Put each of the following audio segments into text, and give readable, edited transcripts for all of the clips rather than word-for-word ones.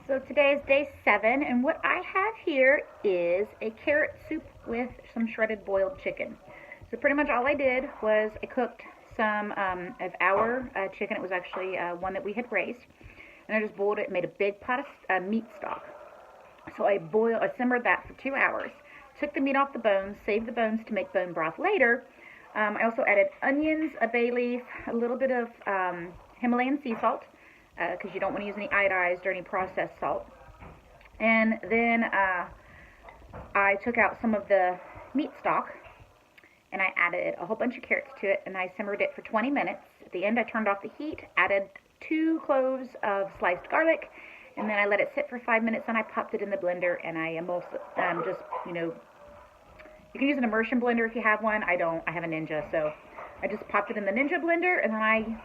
So today is day 7, and what I have here is a carrot soup with some shredded boiled chicken. So pretty much all I did was I cooked some of our chicken. It was actually one that we had raised, and I just boiled it and made a big pot of meat stock. So I simmered that for 2 hours. Took the meat off the bones, saved the bones to make bone broth later. I also added onions, a bay leaf, a little bit of Himalayan sea salt, because you don't want to use any iodized or any processed salt. And then I took out some of the meat stock and I added a whole bunch of carrots to it, and I simmered it for 20 minutes. At the end, I turned off the heat, added 2 cloves of sliced garlic, and then I let it sit for 5 minutes, and I popped it in the blender, and I emulsed just, you can use an immersion blender if you have one. I don't. I have a Ninja, so I just popped it in the Ninja blender, and then I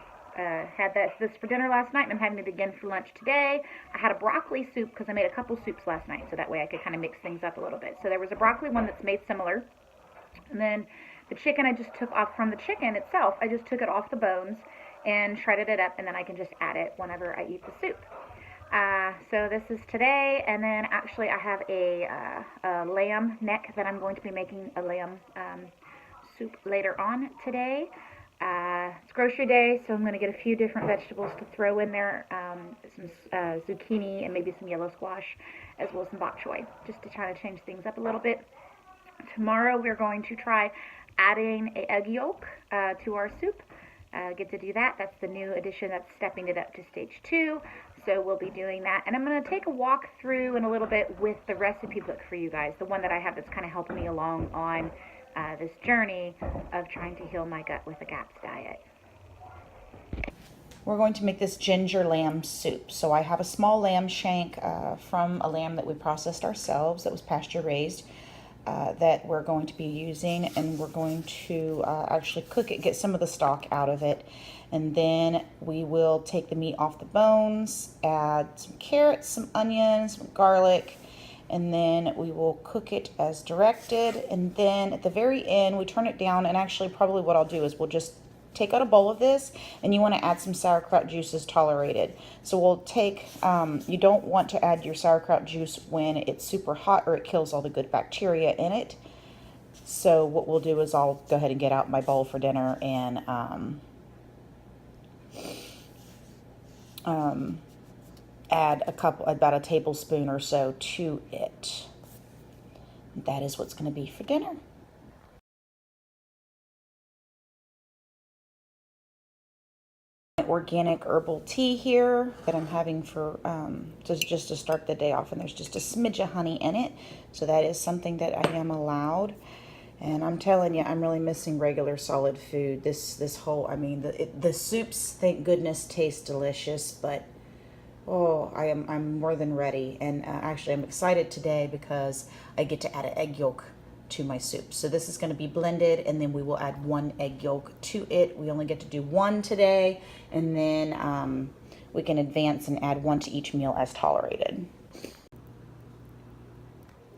had this for dinner last night, and I'm having it again for lunch today. I had a broccoli soup because I made a couple soups last night, so that way I could kind of mix things up a little bit. So there was a broccoli one that's made similar, and then the chicken I just took off from the chicken itself. I just took it off the bones and shredded it up, and then I can just add it whenever I eat the soup. So this is today, and then actually I have a lamb neck that I'm going to be making a lamb soup later on today. It's grocery day, so I'm going to get a few different vegetables to throw in there, some zucchini and maybe some yellow squash, as well as some bok choy, just to try to change things up a little bit. Tomorrow we're going to try adding an egg yolk to our soup. Get to do that. That's the new addition that's stepping it up to stage 2. So we'll be doing that. And I'm going to take a walk through in a little bit with the recipe book for you guys, the one that I have that's kind of helping me along on this journey of trying to heal my gut with a GAPS diet. We're going to make this ginger lamb soup. So I have a small lamb shank from a lamb that we processed ourselves that was pasture raised that we're going to be using, and we're going to actually cook it, get some of the stock out of it, and then we will take the meat off the bones, add some carrots, some onions, some garlic, and then we will cook it as directed. And then at the very end we turn it down, and actually probably what I'll do is we'll just take out a bowl of this, and you want to add some sauerkraut juice as tolerated. So we'll take, you don't want to add your sauerkraut juice when it's super hot, or it kills all the good bacteria in it. So what we'll do is I'll go ahead and get out my bowl for dinner and add about a tablespoon or so to it. That is what's going to be for dinner. Organic herbal tea here that I'm having for just to start the day off, and there's just a smidge of honey in it, so that is something that I am allowed. And I'm telling you, I'm really missing regular solid food. This whole, I mean, the soups, thank goodness, taste delicious, but oh, I'm more than ready. And actually I'm excited today because I get to add an egg yolk to my soup. So this is going to be blended, and then we will add 1 egg yolk to it. We only get to do 1 today, and then we can advance and add 1 to each meal as tolerated.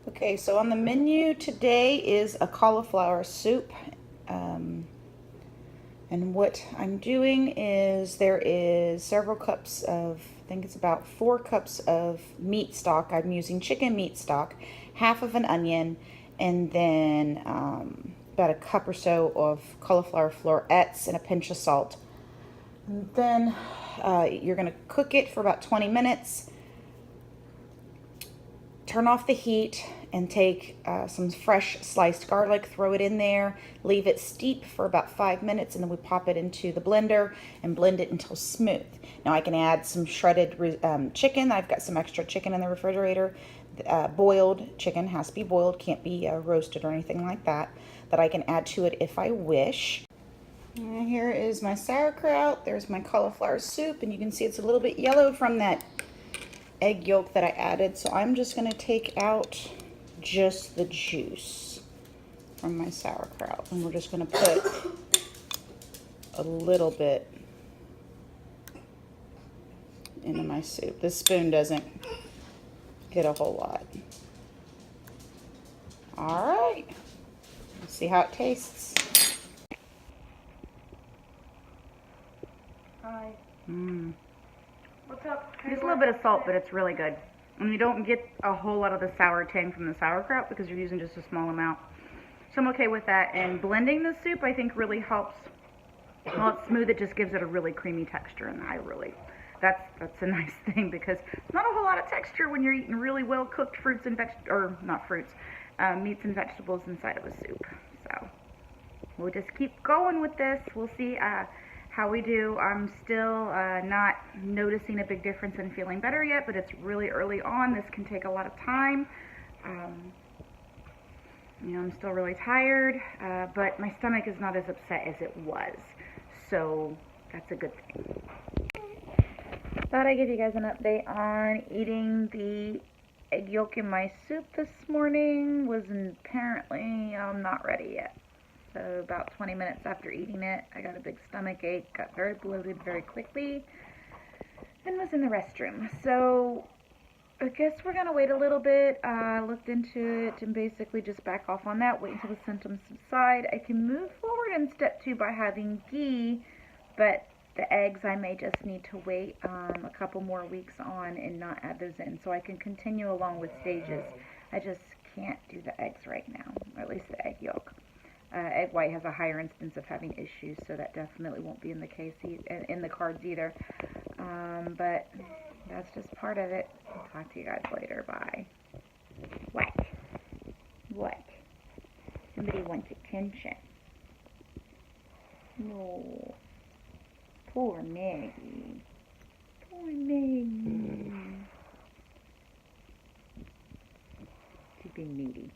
Okay, so on the menu today is a cauliflower soup. And what I'm doing is there is several cups of, I think it's about 4 cups of meat stock. I'm using chicken meat stock, half of an onion, and then about a cup or so of cauliflower florets and a pinch of salt. And then you're going to cook it for about 20 minutes. Turn off the heat and take some fresh sliced garlic, throw it in there, leave it steep for about 5 minutes, and then we pop it into the blender and blend it until smooth. Now I can add some shredded chicken. I've got some extra chicken in the refrigerator. Boiled chicken, has to be boiled, can't be roasted or anything like that I can add to it if I wish. And here is my sauerkraut. There's my cauliflower soup, and you can see it's a little bit yellow from that egg yolk that I added. So I'm just going to take out just the juice from my sauerkraut, and we're just going to put a little bit into my soup. This spoon doesn't get a whole lot. All right, let's see how it tastes. Hi. What's up? There's a little bit of salt, but it's really good. And you don't get a whole lot of the sour tang from the sauerkraut because you're using just a small amount. So I'm okay with that. And blending the soup, I think, really helps. While it's smooth, it just gives it a really creamy texture, and that's a nice thing because it's not a whole lot of texture when you're eating really well cooked fruits and meats and vegetables inside of a soup. So we'll just keep going with this. We'll see how we do. I'm still not noticing a big difference and feeling better yet, but it's really early on. This can take a lot of time. I'm still really tired, but my stomach is not as upset as it was. So that's a good thing. Thought I'd give you guys an update on eating the egg yolk in my soup this morning. Was apparently not ready yet. So about 20 minutes after eating it, I got a big stomach ache, got very bloated very quickly, and was in the restroom. So I guess we're going to wait a little bit. Looked into it and basically just back off on that, wait until the symptoms subside. I can move forward in step 2 by having ghee, but the eggs I may just need to wait a couple more weeks on and not add those in. So I can continue along with stages. I just can't do the eggs right now, or at least the egg yolk. Egg white has a higher instance of having issues, so that definitely won't be in the case in the cards either. But that's just part of it. I'll talk to you guys later. Bye. What? What? Somebody wants attention. No. Poor Maggie. Poor Maggie. She's being needy.